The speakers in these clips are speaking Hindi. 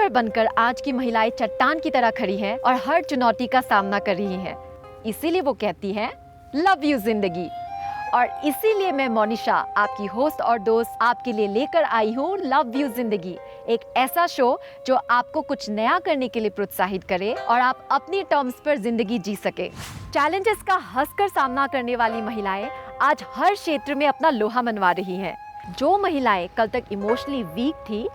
पत्थर बनकर आज की महिलाएं चट्टान की तरह खड़ी हैं और हर चुनौती का सामना कर रही हैं। इसीलिए वो कहती हैं लव यू जिंदगी। और इसीलिए मैं मोनिशा, आपकी होस्ट और दोस्त, आपके लिए लेकर आई हूँ लव यू जिंदगी, एक ऐसा शो जो आपको कुछ नया करने के लिए प्रोत्साहित करे और आप अपनी टर्म्स पर जिंदगी जी सके। चैलेंजेस का हंसकर सामना करने वाली महिलाएं आज हर क्षेत्र में अपना लोहा मनवा रही हैं। जो महिलाएं कल तक इमोशनली वीक थी,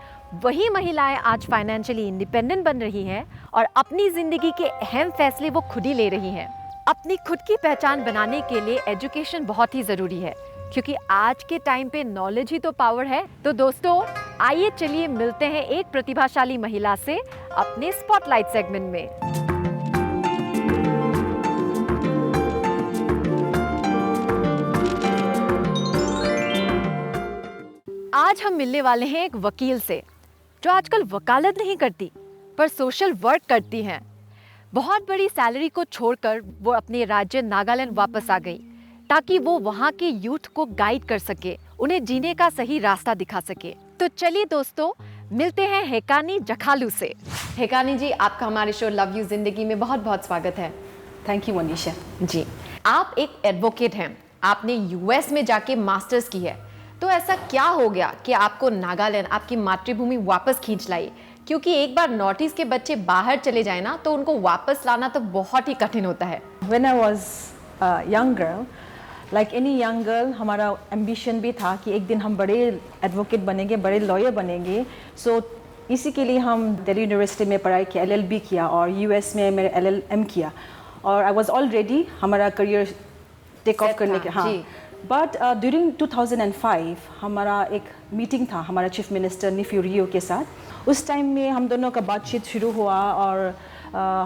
वही महिलाएं आज फाइनेंशियली इंडिपेंडेंट बन रही हैं और अपनी जिंदगी के अहम फैसले वो खुद ही ले रही हैं। अपनी खुद की पहचान बनाने के लिए एजुकेशन बहुत ही जरूरी है, क्योंकि आज के टाइम पे नॉलेज ही तो पावर है। तो दोस्तों, आइए चलिए मिलते हैं एक प्रतिभाशाली महिला से अपने स्पॉटलाइट सेगमेंट में। आज हम मिलने वाले हैं एक वकील से, जो आजकल वकालत नहीं करती पर सोशल वर्क करती हैं। बहुत बड़ी सैलरी को छोड़कर वो अपने राज्य नागालैंड वापस आ गई, ताकि वो वहाँ के यूथ को गाइड कर सके, उन्हें जीने का सही रास्ता दिखा सके। तो चलिए दोस्तों, मिलते हैं हेकानी जखालू से। हेकानी जी, आपका हमारे शो लव यू जिंदगी में बहुत बहुत स्वागत है। Thank you Manisha ji. आप एक एडवोकेट हैं, आपने यूएस में जाके मास्टर्स की है, तो ऐसा क्या हो गया कि आपको नागालैंड, आपकी मातृभूमि वापस खींच लाई? क्योंकि एक बार नॉर्थ ईस्ट के बच्चे बाहर चले जाए ना, तो उनको वापस लाना तो बहुत ही कठिन होता है। When I was young girl, like any young girl, हमारा एम्बिशन भी था कि एक दिन हम बड़े एडवोकेट बनेंगे, बड़े लॉयर बनेंगे। सो इसी के लिए हम दिल्ली यूनिवर्सिटी में पढ़ाई किया, LLB किया, और US में मैंने LLM किया, और आई वाज ऑल रेडी हमारा करियर टेक ऑफ करने के। हाँ, बट ड्यूरिंग 2005 हमारा एक मीटिंग था हमारा चीफ मिनिस्टर निफ्यू रियो के साथ। उस टाइम में हम दोनों का बातचीत शुरू हुआ, और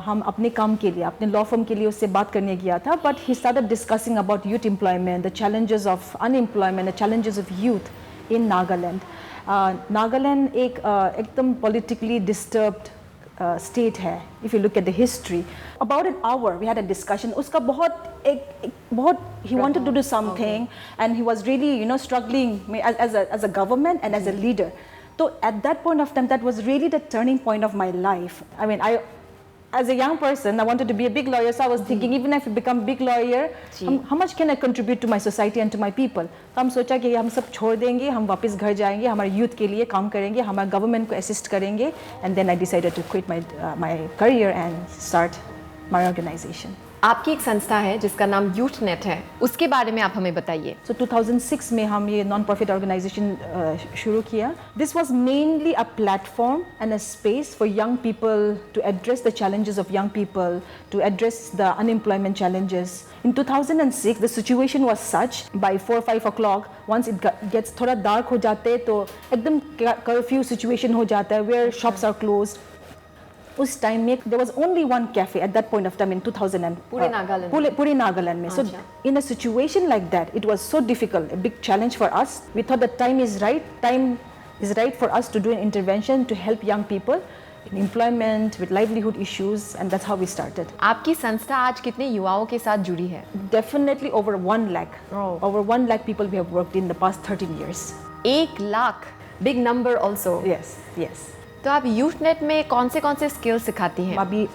हम अपने काम के लिए, अपने लॉ फर्म के लिए उससे बात करने गया था। But he started discussing about youth employment, the challenges of unemployment, the challenges of youth in Nagaland. Nagaland एक एकदम पॉलिटिकली डिस्टर्ब्ड स्टेट है। If you look at the history, about an hour we had a discussion. उसका बहुत he wanted to do something, and he was really, you know, struggling as a government and as a leader. So at that point of time, that was really the turning point of my life. I mean, as a young person, I wanted to be a big lawyer, so I was thinking, even if I become big lawyer, how much can I contribute to my society and to my people? तो हम सोचा कि हम सब छोड़ देंगे, हम वापस घर जाएंगे, हमारे यूथ के लिए काम करेंगे, हमारे गवर्नमेंट को असिस्ट करेंगे, and then I decided to quit my career and start my organization. आपकी एक संस्था है जिसका नाम यूथ नेट है, उसके बारे में आप हमें बताइए। So 2006 में हम ये नॉन प्रॉफिट ऑर्गेनाइजेशन शुरू किया। This was mainly a platform and a space for young people to address the challenges of young people, to address the unemployment challenges. In 2006 the situation was such, by 4-5 o'clock, once it gets थोड़ा dark हो जाते तो एकदम curfew situation हो जाता है, where shops are closed. उस टाइम में there was only one cafe at that point of time in 2000 पूरे नागालैंड में। So in a situation like that, it was so difficult, a big challenge for us. We thought that time is right for us to do an intervention to help young people in employment, with livelihood issues, and that's how we started. आपकी संस्था आज कितने युवाओं के साथ जुड़ी है? Definitely over 1 lakh. Over 1 lakh people we have worked in the past 13 years. 1 lakh, big number also. Yes. तो आप यूथ नेट में कौन से स्किल सिखाती हैं? अभी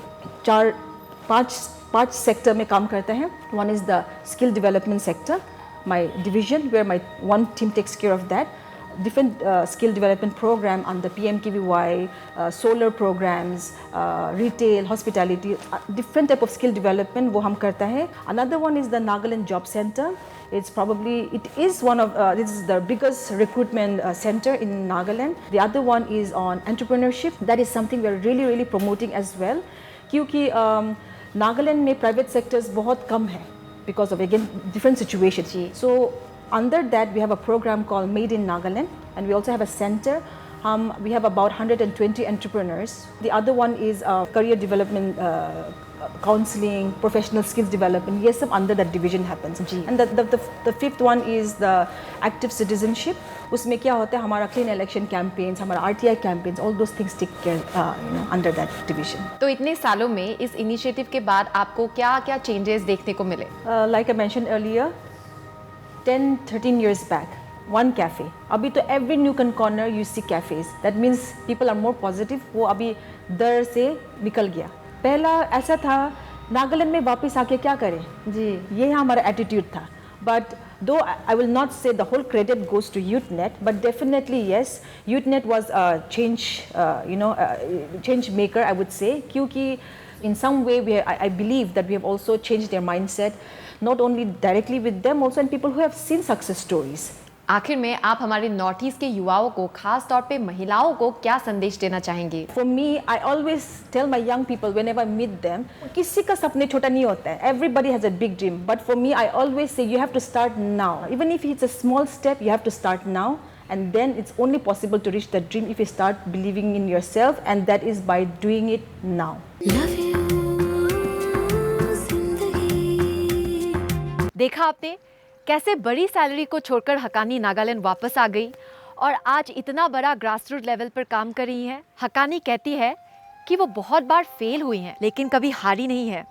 4-5 सेक्टर में काम करते हैं। One is the skill development sector, my division, where my one team takes care of that. Different skill development program under PMKVY, solar programs, retail, hospitality, different type of skill development वो हम करते हैं। Another one is the Nagaland Job Center. It is one of this is the biggest recruitment center in Nagaland. The other one is on entrepreneurship. That is something we are really promoting as well. क्योंकि नागालैंड में private sectors बहुत कम है because of, again, different situations. So under that we have a program called Made in Nagaland, and we also have a center. We have about 120 entrepreneurs. The other one is career development, counseling, professional skills development. Yes, सब under that division happens. And the fifth one is the active citizenship. उसमें क्या होता है, हमारा clean election campaigns, हमारा RTI campaigns, all those things take care under that division. तो इतने सालों में इस इनिशिएटिव के बाद आपको क्या चेंजेस देखने को मिले? Like I mentioned earlier, 10-13 years back, one cafe. अभी तो every nook and corner you see cafes. That means people are more positive. वो अभी डर से निकल गया. पहला ऐसा था नागालैंड में वापस आके क्या करें जी, ये हमारा एटीट्यूड था. But though I will not say the whole credit goes to YouthNet, but definitely yes, YouthNet was a change maker, I would say. क्योंकि in some way I believe that we have also changed their mindset, not only directly with them, also in people who have seen success stories. आखिर में आप हमारे नॉर्थ ईस्ट के युवाओं को, खास तौर पे महिलाओं को क्या संदेश देना चाहेंगे? For me, I always tell my young people whenever I meet them, किसी का सपने छोटा नहीं होता है. Everybody has a big dream, but for me, I always say you have to start now. Even if it's a small step, you have to start now, and then it's only possible to reach that dream if you start believing in yourself, and that is by doing it now. Love you, देखा आपने कैसे बड़ी सैलरी को छोड़कर हकानी नागालैंड वापस आ गई और आज इतना बड़ा ग्रासरूट लेवल पर काम कर रही है. हकानी कहती है कि वो बहुत बार फेल हुई हैं, लेकिन कभी हारी नहीं है.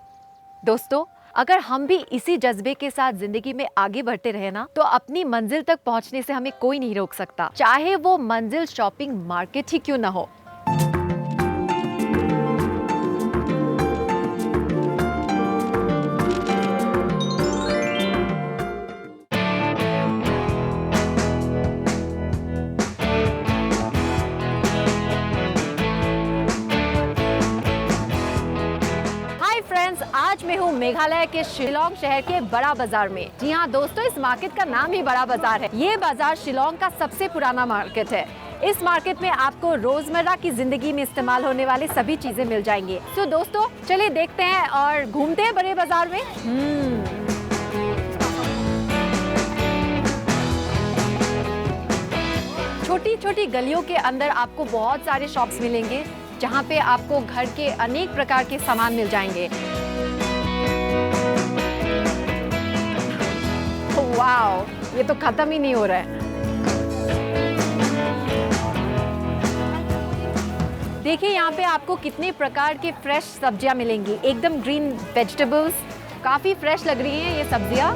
दोस्तों, अगर हम भी इसी जज्बे के साथ जिंदगी में आगे बढ़ते रहे ना, तो अपनी मंजिल तक पहुंचने से हमें कोई नहीं रोक सकता, चाहे वो मंजिल शॉपिंग मार्केट ही क्यों ना हो. आज मैं हूँ मेघालय के शिलोंग शहर के बड़ा बाजार में. जी हाँ दोस्तों, इस मार्केट का नाम ही बड़ा बाजार है. ये बाजार शिलोंग का सबसे पुराना मार्केट है. इस मार्केट में आपको रोजमर्रा की जिंदगी में इस्तेमाल होने वाली सभी चीजें मिल जाएंगी. तो दोस्तों चलिए देखते हैं और घूमते हैं बड़े बाजार में. छोटी छोटी गलियों के अंदर आपको बहुत सारे शॉप्स मिलेंगे, जहाँ पे आपको घर के अनेक प्रकार के सामान मिल जाएंगे. वाओ, ये तो खत्म ही नहीं हो रहा है. देखिए यहाँ पे आपको कितने प्रकार के फ्रेश सब्जियां मिलेंगी. एकदम ग्रीन वेजिटेबल्स, काफी फ्रेश लग रही हैं ये सब्जियां.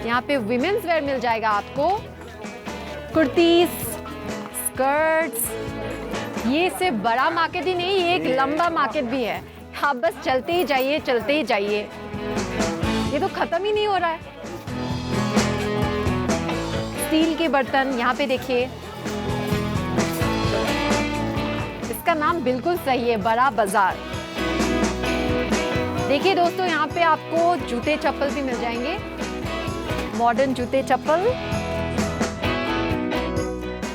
यहाँ पे विमेन्स वेयर मिल जाएगा आपको, कुर्तीज, स्कर्ट्स. ये सिर्फ बड़ा मार्केट ही नहीं, ये एक लंबा मार्केट भी है. आप बस चलते ही जाइए, चलते ही जाइए. ये तो खत्म ही नहीं हो रहा है. स्टील के बर्तन यहाँ पे देखिए, इसका नाम बिल्कुल सही है, बड़ा बाजार. देखिए दोस्तों, यहाँ पे आपको जूते चप्पल भी मिल जाएंगे, मॉडर्न जूते चप्पल.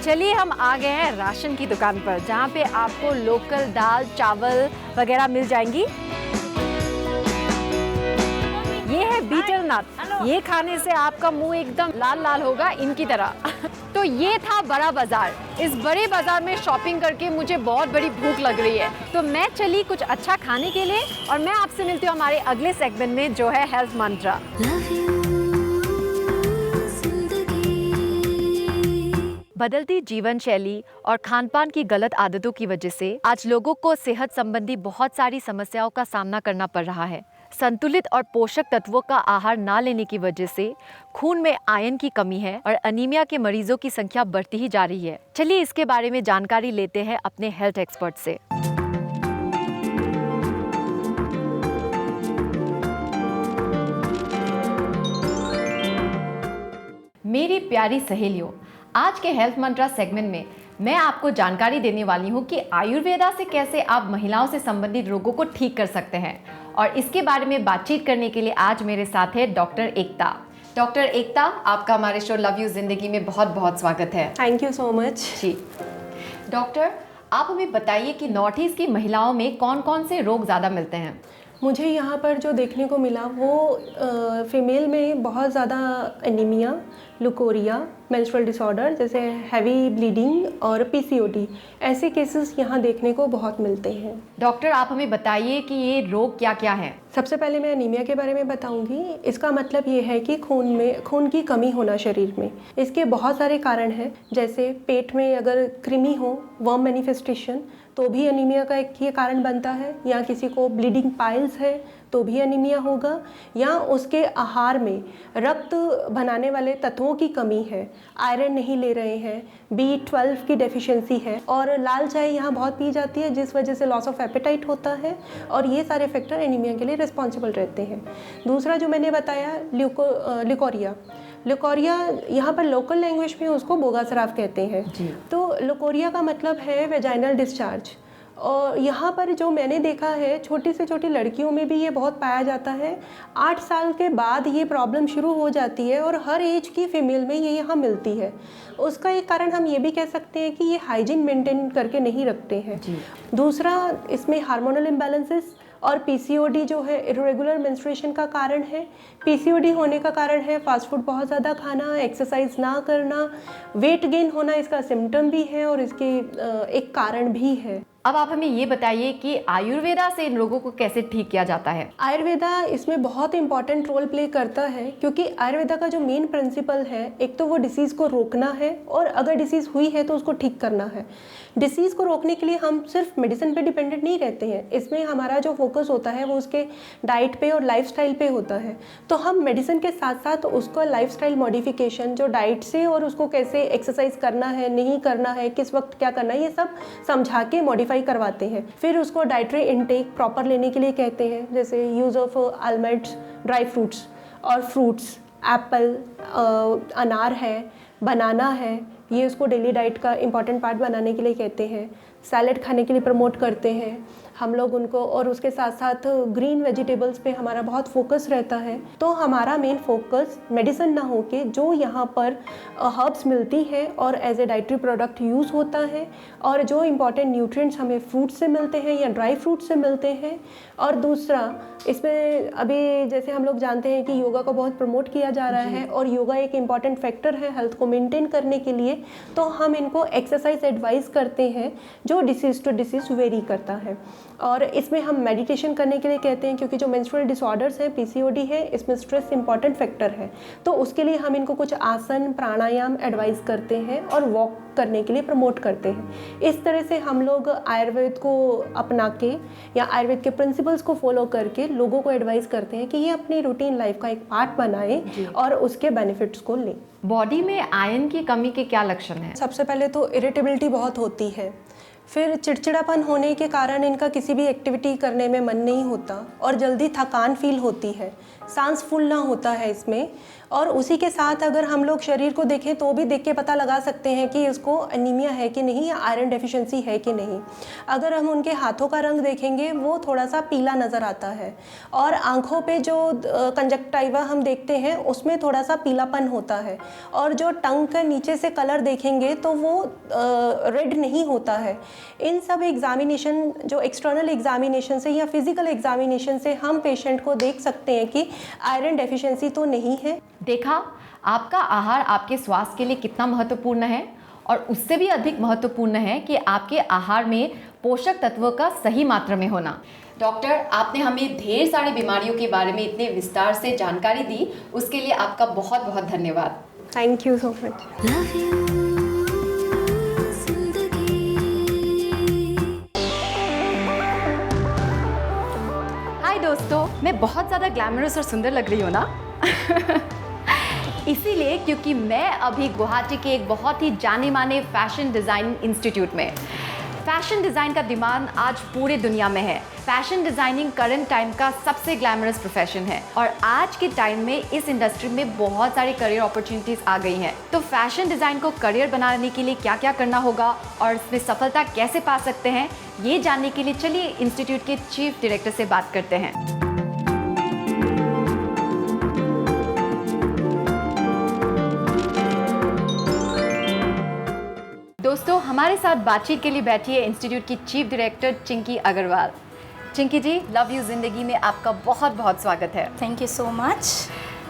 चलिए हम आ गए हैं राशन की दुकान पर, जहाँ पे आपको लोकल दाल, चावल वगैरह मिल जाएंगी. ये है बीटल नट. ये खाने से आपका मुंह एकदम लाल लाल होगा इनकी तरह. तो ये था बड़ा बाजार. इस बड़े बाजार में शॉपिंग करके मुझे बहुत बड़ी भूख लग रही है, तो मैं चली कुछ अच्छा खाने के लिए. और मैं आपसे मिलती हूँ हमारे अगले सेगमेंट में, जो है हेल्थ मंत्रा. बदलती जीवन शैली और खानपान की गलत आदतों की वजह से आज लोगों को सेहत संबंधी बहुत सारी समस्याओं का सामना करना पड़ रहा है. संतुलित और पोषक तत्वों का आहार ना लेने की वजह से खून में आयरन की कमी है और अनीमिया के मरीजों की संख्या बढ़ती ही जा रही है. चलिए इसके बारे में जानकारी लेते हैं अपने हेल्थ एक्सपर्ट से. मेरी प्यारी सहेलियों, आज के हेल्थ मंत्रा सेगमेंट में मैं आपको जानकारी देने वाली हूँ कि आयुर्वेदा से कैसे आप महिलाओं से संबंधित रोगों को ठीक कर सकते हैं. और इसके बारे में बातचीत करने के लिए आज मेरे साथ है डॉक्टर एकता. डॉक्टर एकता, आपका हमारे शो लव यू जिंदगी में बहुत बहुत स्वागत है. Thank you so much. जी डॉक्टर, आप हमें बताइए कि नॉर्थ ईस्ट की महिलाओं में कौन कौन से रोग ज़्यादा मिलते हैं. मुझे यहाँ पर जो देखने को मिला वो फीमेल में बहुत ज़्यादा एनीमिया, लुकोरिया, मेंस्ट्रुअल डिसऑर्डर जैसे हैवी ब्लीडिंग और पीसीओडी, ऐसे केसेस यहाँ देखने को बहुत मिलते हैं. डॉक्टर, आप हमें बताइए कि ये रोग क्या क्या है. सबसे पहले मैं एनीमिया के बारे में बताऊंगी. इसका मतलब ये है कि खून की कमी होना शरीर में. इसके बहुत सारे कारण हैं, जैसे पेट में अगर कृमि हो, वर्म मैनिफेस्टेशन, तो भी एनीमिया का एक ये कारण बनता है. या किसी को ब्लीडिंग पाइल्स है तो भी एनीमिया होगा, या उसके आहार में रक्त बनाने वाले तत्वों की कमी है, आयरन नहीं ले रहे हैं, B12 की डेफिशिएंसी है, और लाल चाय यहाँ बहुत पी जाती है जिस वजह से लॉस ऑफ एपेटाइट होता है, और ये सारे फैक्टर एनीमिया के लिए रिस्पॉन्सिबल रहते हैं। दूसरा जो मैंने बताया ल्यूकोरिया, यहाँ पर लोकल लैंग्वेज में उसको बोगासराफ कहते हैं। तो ल्यूकोरिया का मतलब है वेजाइनल डिस्चार्ज, और यहाँ पर जो मैंने देखा है छोटी से छोटी लड़कियों में भी ये बहुत पाया जाता है। 8 साल के बाद ये प्रॉब्लम शुरू हो जाती है और हर एज की फीमेल में ये यहाँ मिलती है। उसका एक कारण हम ये भी कह सकते हैं कि ये हाइजीन मेंटेन करके नहीं रखते हैं। दूसरा इसमें हार्मोनल इम्बैलेंसेस और पीसीओडी जो है इरेगुलर मेंस्ट्रुएशन का कारण है। पीसीओडी होने का कारण है फास्ट फूड बहुत ज़्यादा खाना, एक्सरसाइज ना करना, वेट गेन होना इसका सिम्टम भी है और इसके एक कारण भी है। अब आप हमें ये बताइए कि आयुर्वेदा से इन लोगों को कैसे ठीक किया जाता है। आयुर्वेदा इसमें बहुत इंपॉर्टेंट रोल प्ले करता है, क्योंकि आयुर्वेदा का जो मेन प्रिंसिपल है, एक तो वो डिसीज़ को रोकना है और अगर डिसीज़ हुई है तो उसको ठीक करना है। डिसीज़ को रोकने के लिए हम सिर्फ मेडिसिन पे डिपेंडेंट नहीं रहते हैं, इसमें हमारा जो फोकस होता है वो उसके डाइट पे और लाइफस्टाइल पे होता है। तो हम मेडिसिन के साथ साथ उसका लाइफस्टाइल मॉडिफिकेशन जो डाइट से, और उसको कैसे एक्सरसाइज करना है, नहीं करना है, किस वक्त क्या करना है, ये सब समझा के मॉडिफाई करवाते हैं। फिर उसको डाइटरी इनटेक प्रॉपर लेने के लिए कहते हैं, जैसे use of almonds, dry fruits और फ्रूट्स, एप्पल, अनार है, बनाना है, ये उसको डेली डाइट का इंपॉर्टेंट पार्ट बनाने के लिए कहते हैं। सैलेड खाने के लिए प्रमोट करते हैं हम लोग उनको, और उसके साथ साथ ग्रीन वेजिटेबल्स पे हमारा बहुत फोकस रहता है। तो हमारा मेन फोकस मेडिसिन ना हो के जो यहाँ पर हर्ब्स मिलती है और as a dietary product use होता है, और जो इम्पॉर्टेंट न्यूट्रिएंट्स हमें फ्रूट से मिलते हैं या ड्राई फ्रूट से मिलते हैं। और दूसरा इसमें अभी जैसे हम लोग जानते हैं कि योगा को बहुत प्रमोट किया जा रहा है, और योगा एक इम्पॉर्टेंट फैक्टर है हेल्थ को मेंटेन करने के लिए, तो हम इनको एक्सरसाइज एडवाइस करते हैं जो डिसीज़ टू डिसीज़ वेरी करता है। और इसमें हम मेडिटेशन करने के लिए कहते हैं, क्योंकि जो मेंस्ट्रुअल डिसऑर्डर्स हैं, पीसीओडी है, इसमें स्ट्रेस इंपॉर्टेंट फैक्टर है, तो उसके लिए हम इनको कुछ आसन प्राणायाम एडवाइस करते हैं और वॉक करने के लिए प्रमोट करते हैं। इस तरह से हम लोग आयुर्वेद को अपना के या आयुर्वेद के प्रिंसिपल्स को फॉलो करके लोगों को एडवाइस करते हैं कि ये अपनी रूटीन लाइफ का एक पार्ट बनाएं और उसके बेनिफिट्स को लें। बॉडी में आयरन की कमी के क्या लक्षण हैं? सबसे पहले तो इरिटेबिलिटी बहुत होती है, फिर चिड़चिड़ापन होने के कारण इनका किसी भी एक्टिविटी करने में मन नहीं होता और जल्दी थकान फील होती है, सांस फूलना होता है इसमें। और उसी के साथ अगर हम लोग शरीर को देखें तो भी देख के पता लगा सकते हैं कि इसको एनीमिया है कि नहीं या आयरन डेफिशिएंसी है कि नहीं। अगर हम उनके हाथों का रंग देखेंगे वो थोड़ा सा पीला नज़र आता है, और आँखों पे जो कंजक्टाइवा हम देखते हैं उसमें थोड़ा सा पीलापन होता है, और जो टंग के नीचे से कलर देखेंगे तो वो रेड नहीं होता है। इन सब एग्जामिनेशन जो एक्सटर्नल एग्जामिनेशन से या फिजिकल एग्जामिनेशन से हम पेशेंट को देख सकते हैं कि आयरन डेफिशिएंसी तो नहीं है। देखा, आपका आहार आपके स्वास्थ्य के लिए कितना महत्वपूर्ण है, और उससे भी अधिक महत्वपूर्ण है कि आपके आहार में पोषक तत्वों का सही मात्रा में होना। डॉक्टर, आपने हमें ढेर सारी बीमारियों के बारे में इतने विस्तार से जानकारी दी, उसके लिए आपका बहुत बहुत धन्यवाद। Thank you so much. Hi दोस्तों, मैं बहुत ज़्यादा ग्लैमरस और सुंदर लग रही हूँ ना? इसीलिए क्योंकि मैं अभी गुवाहाटी के एक बहुत ही जाने माने फैशन डिज़ाइनिंग इंस्टीट्यूट में। फैशन डिज़ाइन का डिमांड आज पूरे दुनिया में है। फैशन डिज़ाइनिंग करंट टाइम का सबसे ग्लैमरस प्रोफेशन है, और आज के टाइम में इस इंडस्ट्री में बहुत सारी करियर अपॉर्चुनिटीज़ आ गई हैं। तो फैशन डिज़ाइन को करियर बनाने के लिए क्या क्या करना होगा और इसमें सफलता कैसे पा सकते हैं, ये जानने के लिए चलिए इंस्टीट्यूट के चीफ डायरेक्टर से बात करते हैं। दोस्तों, हमारे साथ बातचीत के लिए बैठी है इंस्टीट्यूट की chief director Chinki Agarwal. Chinki ji, love you Zindagi में आपका बहुत बहुत स्वागत है। Thank you so much.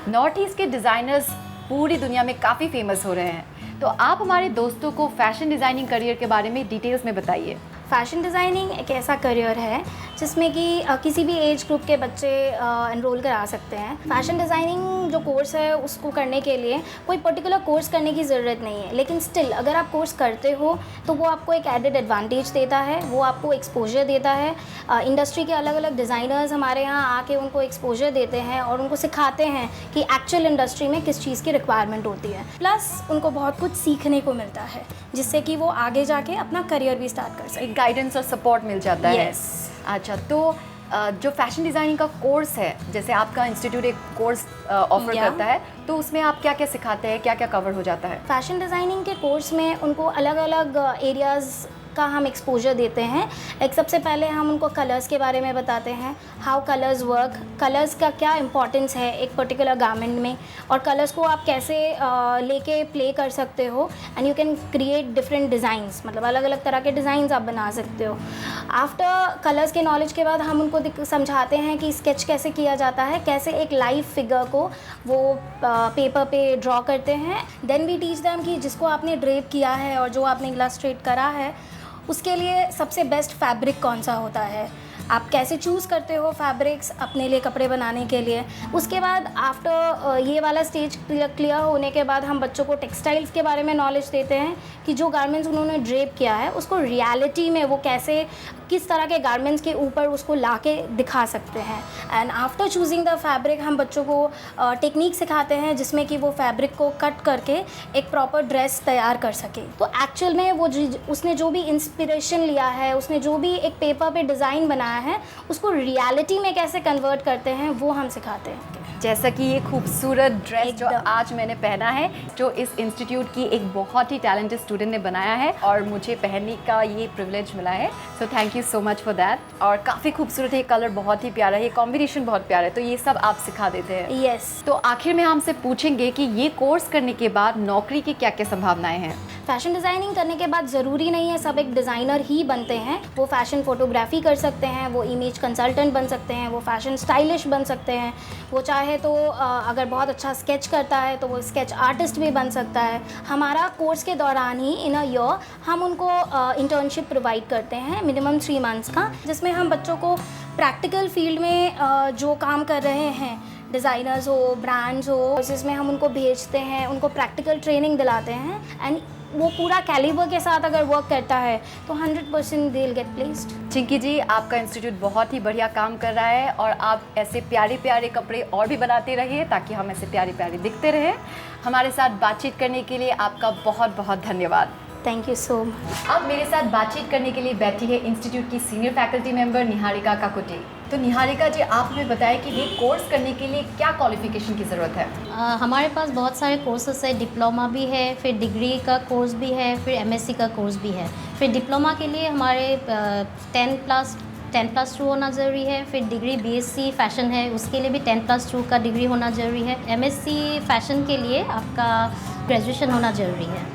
North east के डिज़ाइनर्स पूरी दुनिया में काफ़ी फेमस हो रहे हैं, तो आप हमारे दोस्तों को फैशन डिज़ाइनिंग करियर के बारे में डिटेल्स में बताइए। फैशन डिज़ाइनिंग एक ऐसा करियर है जिसमें कि किसी भी एज ग्रुप के बच्चे एनरोल करा सकते हैं। फैशन डिज़ाइनिंग जो कोर्स है उसको करने के लिए कोई पर्टिकुलर कोर्स करने की ज़रूरत नहीं है, लेकिन स्टिल अगर आप कोर्स करते हो तो वो आपको एक एडेड एडवांटेज देता है, वो आपको एक्सपोजर देता है। इंडस्ट्री के अलग अलग डिज़ाइनर्स हमारे यहाँ आके उनको एक्सपोजर देते हैं और उनको सिखाते हैं कि एक्चुअल इंडस्ट्री में किस चीज़ की रिक्वायरमेंट होती है। प्लस उनको बहुत कुछ सीखने को मिलता है जिससे कि वो आगे जाके अपना करियर भी स्टार्ट कर सके। एक गाइडेंस और सपोर्ट मिल जाता है। Yes. अच्छा, तो जो फैशन डिज़ाइनिंग का कोर्स है, जैसे आपका इंस्टीट्यूट एक कोर्स ऑफर Yeah. करता है, तो उसमें आप क्या क्या सिखाते हैं, क्या क्या कवर हो जाता है? फैशन डिज़ाइनिंग के कोर्स में उनको अलग अलग एरियाज़ का हम एक्सपोजर देते हैं। लाइक सबसे पहले हम उनको कलर्स के बारे में बताते हैं, हाउ कलर्स वर्क, कलर्स का क्या इंपॉर्टेंस है एक पर्टिकुलर गारमेंट में, और कलर्स को आप कैसे लेके प्ले कर सकते हो and you can create different designs, मतलब अलग अलग तरह के डिज़ाइंस आप बना सकते हो। आफ्टर कलर्स के नॉलेज के बाद हम उनको समझाते हैं कि स्केच कैसे किया जाता है, कैसे एक लाइव फिगर को वो पेपर पे ड्रॉ करते हैं। देन वी टीच देम कि जिसको आपने ड्रेप किया है और जो आपने इलस्ट्रेट करा है उसके लिए सबसे बेस्ट फैब्रिक कौन सा होता है, आप कैसे चूज़ करते हो फैब्रिक्स अपने लिए कपड़े बनाने के लिए। उसके बाद आफ्टर ये वाला स्टेज क्लियर होने के बाद हम बच्चों को टेक्सटाइल्स के बारे में नॉलेज देते हैं कि जो गारमेंट्स उन्होंने ड्रेप किया है उसको रियलिटी में वो कैसे किस तरह के गारमेंट्स के ऊपर उसको लाके दिखा सकते हैं। And after choosing the fabric हम बच्चों को टेक्निक सिखाते हैं जिसमें कि वो फैब्रिक को कट करके एक प्रॉपर ड्रेस तैयार कर सके। तो एक्चुअल में वो उसने जो भी इंस्पिरेशन लिया है, उसने जो भी एक पेपर पे डिज़ाइन बनाया है, उसको रियलिटी में कैसे कन्वर्ट करते हैं वो हम सिखाते हैं। जैसा कि ये खूबसूरत ड्रेस जो एकदम। आज मैंने पहना है, जो इस इंस्टीट्यूट की एक बहुत ही टैलेंटेड स्टूडेंट ने बनाया है और मुझे पहनने का ये प्रिविलेज मिला है, so thank you so much for that. और काफ़ी खूबसूरत है, कलर बहुत ही प्यारा है, ये कॉम्बिनेशन बहुत प्यारा है, तो ये सब आप सिखा देते हैं। यस। तो आखिर में हमसे पूछेंगे कि ये कोर्स करने के बाद नौकरी की क्या क्या संभावनाएं हैं? फैशन डिज़ाइनिंग करने के बाद ज़रूरी नहीं है सब एक डिज़ाइनर ही बनते हैं। वो फैशन फोटोग्राफी कर सकते हैं, वो इमेज कंसल्टेंट बन सकते हैं, वो फैशन स्टाइलिश बन सकते हैं, वो चाहे तो अगर बहुत अच्छा स्केच करता है तो वो स्केच आर्टिस्ट भी बन सकता है। हमारा कोर्स के दौरान ही इन अ ईयर हम उनको इंटर्नशिप प्रोवाइड करते हैं मिनिमम 3 मंथ्स का, जिसमें हम बच्चों को प्रैक्टिकल फील्ड में जो काम कर रहे हैं, डिज़ाइनर्स हो, ब्रांड्स हो, जिसमें हम उनको भेजते हैं, उनको प्रैक्टिकल ट्रेनिंग दिलाते हैं एंड वो पूरा कैलिबर के साथ अगर वर्क करता है तो 100% they will get placed. Chinki ji, आपका इंस्टीट्यूट बहुत ही बढ़िया काम कर रहा है और आप ऐसे प्यारे प्यारे कपड़े और भी बनाते रहिए ताकि हम ऐसे प्यारे प्यारे दिखते रहें। हमारे साथ बातचीत करने के लिए आपका बहुत बहुत धन्यवाद। Thank you so much. अब मेरे साथ बातचीत करने के लिए बैठी है इंस्टीट्यूट की सीनियर फैकल्टी मेंबर निहारिका काकुटे। तो निहारिका जी, आप हमें बताएं कि ये कोर्स करने के लिए क्या क्वालिफिकेशन की ज़रूरत है? हमारे पास बहुत सारे कोर्सेस है, डिप्लोमा भी है, फिर डिग्री का कोर्स भी है, फिर एमएससी का कोर्स भी है। फिर डिप्लोमा के लिए हमारे 10+2 होना ज़रूरी है। फिर डिग्री बीएससी फैशन है, उसके लिए भी 10+2 का डिग्री होना ज़रूरी है। एमएससी फैशन के लिए आपका ग्रेजुएशन होना ज़रूरी है।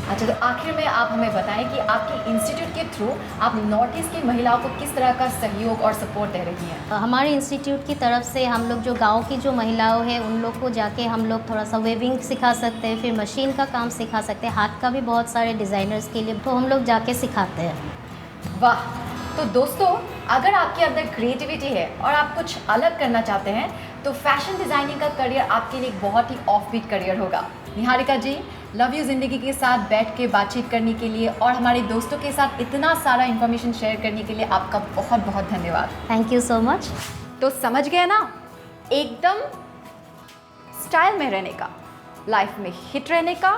अच्छा, तो आखिर में आप हमें बताएं कि आपके इंस्टीट्यूट के थ्रू आप नॉर्थ ईस्ट की महिलाओं को किस तरह का सहयोग और सपोर्ट दे रही हैं? हमारे इंस्टीट्यूट की तरफ से हम लोग जो गांव की जो महिलाओं हैं उन लोग को जाके हम लोग थोड़ा सा वेविंग सिखा सकते हैं, फिर मशीन का काम सिखा सकते हैं, हाथ का भी बहुत सारे डिज़ाइनर्स के लिए तो हम लोग जाके सिखाते हैं। वाह! तो दोस्तों, अगर आपके अंदर क्रिएटिविटी है और आप कुछ अलग करना चाहते हैं तो फैशन डिज़ाइनिंग का करियर आपके लिए एक बहुत ही ऑफबीट करियर होगा। निहारिका जी, लव यू ज़िंदगी के साथ बैठ के बातचीत करने के लिए और हमारे दोस्तों के साथ इतना सारा इन्फॉर्मेशन शेयर करने के लिए आपका बहुत बहुत धन्यवाद। Thank you so much. तो समझ गए ना, एकदम स्टाइल में रहने का, लाइफ में हिट रहने का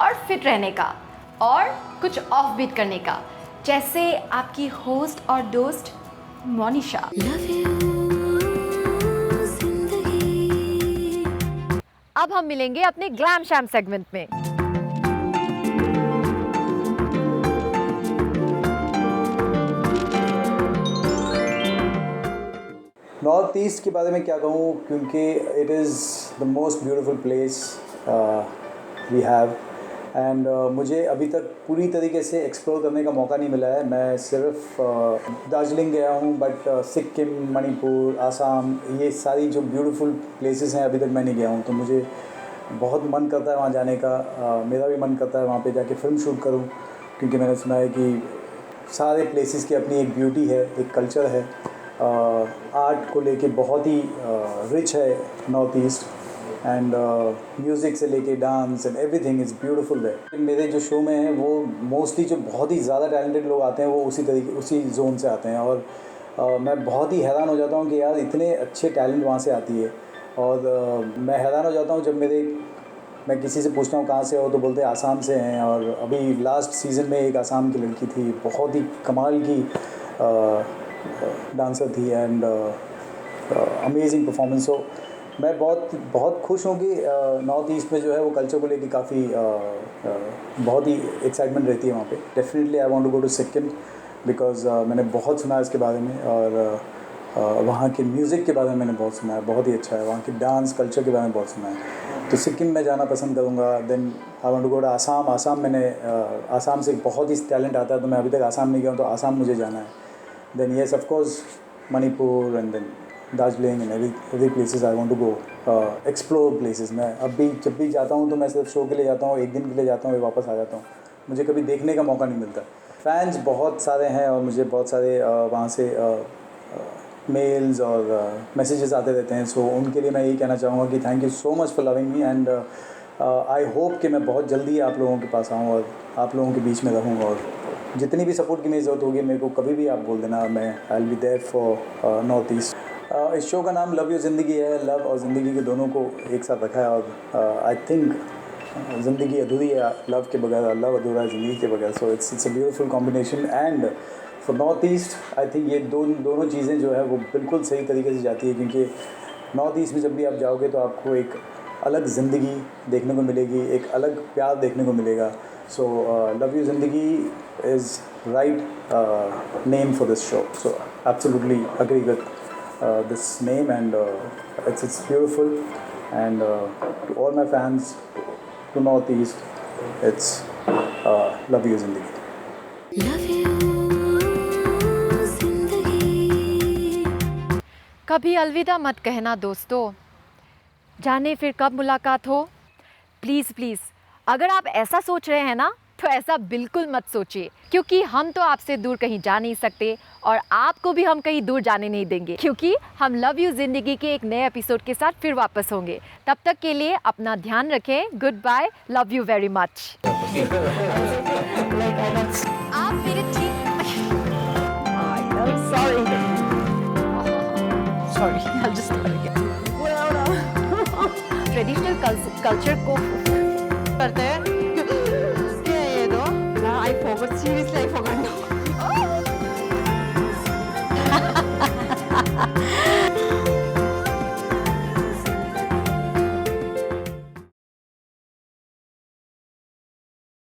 और फिट रहने का और कुछ ऑफ बीट करने का, जैसे आपकी होस्ट और दोस्त मोनिशा। अब हम मिलेंगे अपने ग्लैम शैम सेगमेंट में। नॉर्थ ईस्ट के बारे में क्या कहूँ, क्योंकि it is the most beautiful place we have and मुझे अभी तक पूरी तरीके से एक्सप्लोर करने का मौका नहीं मिला है। मैं सिर्फ दार्जिलिंग गया हूँ, बट सिक्किम, मणिपुर, आसाम, ये सारी जो ब्यूटीफुल प्लेसेस हैं अभी तक मैं नहीं गया हूँ। तो मुझे बहुत मन करता है वहाँ जाने का। मेरा भी मन करता है वहाँ पे जाके फ़िल्म शूट करूँ, क्योंकि मैंने सुना है कि सारे प्लेसेस की अपनी एक ब्यूटी है, एक कल्चर है। आर्ट को लेके बहुत ही रिच है नॉर्थ ईस्ट, एंड म्यूज़िक से लेके dance and everything is beautiful है। मेरे जो शो में है वो मोस्टली जो बहुत ही ज़्यादा टैलेंटेड लोग आते हैं वो उसी जोन से आते हैं, और मैं बहुत ही हैरान हो जाता हूँ कि यार इतने अच्छे टैलेंट वहाँ से आती है। और मैं हैरान हो जाता हूँ जब मैं किसी से पूछता हूँ कहाँ से हो, तो बोलते हैं आसाम से हैं। और अभी लास्ट सीज़न में एक आसाम की लड़की थी, बहुत ही कमाल की डांसर थी, एंड अमेजिंग परफॉर्मेंस। हो मैं बहुत खुश हूँ कि नॉर्थ ईस्ट में जो है वो कल्चर को लेके काफ़ी बहुत ही एक्साइटमेंट रहती है वहाँ पे। Definitely I want to go to Sikkim, because मैंने बहुत सुना है इसके बारे में, और वहाँ के म्यूज़िक के बारे में मैंने बहुत सुना है, बहुत ही अच्छा है। वहाँ की डांस कल्चर के बारे में बहुत सुना है, तो सिक्किम में जाना पसंद करूँगा। Then I want to go to Assam. Assam से बहुत ही टैलेंट आता है, तो मैं अभी तक आसाम नहीं गया हूँ, तो आसाम मुझे जाना है। Then yes of course Manipur, and then Darjeeling, and every places I want to go explore places. मैं अभी जब भी जाता हूँ तो मैं सिर्फ शो के लिए जाता हूँ, एक दिन के लिए जाता हूँ, वापस आ जाता हूँ। मुझे कभी देखने का मौका नहीं मिलता। फैंस बहुत सारे हैं, और मुझे बहुत सारे वहाँ से मेल्स और मैसेजेस आते रहते हैं। सो उनके लिए मैं यही कहना चाहूँगा कि thank you so much for loving me, and I hope कि मैं बहुत जल्दी आप लोगों के पास आऊँ और आप लोगों के बीच में रहूँगा। और जितनी भी सपोर्ट की मेरी ज़रूरत होगी मेरे को कभी भी आप बोल देना, मैं I will be there for north east. इस शो का नाम लव यू ज़िंदगी है। लव और ज़िंदगी के दोनों को एक साथ रखा है, और आई थिंक ज़िंदगी अधूरी है लव के बगैर, लव अधूरा है ज़िंदगी के बगैर। So it's a beautiful combination, and for north east I think ये दोनों चीज़ें जो है वो बिल्कुल सही तरीके से जाती है, क्योंकि नॉर्थ ईस्ट में जब भी आप जाओगे तो आपको एक अलग ज़िंदगी देखने को मिलेगी, एक अलग प्यार देखने को मिलेगा। सो लव यू ज़िंदगी is write name for this show. So absolutely agree with this name, and it's beautiful, and to all my fans to Northeast, it's love you Zindagi. कभी अलविदा मत कहना दोस्तों, जाने फिर कब मुलाकात हो। प्लीज़ प्लीज़, अगर आप ऐसा सोच रहे हैं ना, तो ऐसा बिल्कुल मत सोचिए, क्योंकि हम तो आपसे दूर कहीं जा नहीं सकते, और आपको भी हम कहीं दूर जाने नहीं देंगे, क्योंकि हम लव यू ज़िंदगी के एक नए एपिसोड के साथ फिर वापस होंगे। तब तक के लिए अपना ध्यान रखें। Goodbye, love you very much. आप मेरे ठीक ट्रेडिशनल कल्चर को करते हैं। क्या ये दो? I forgot seriously.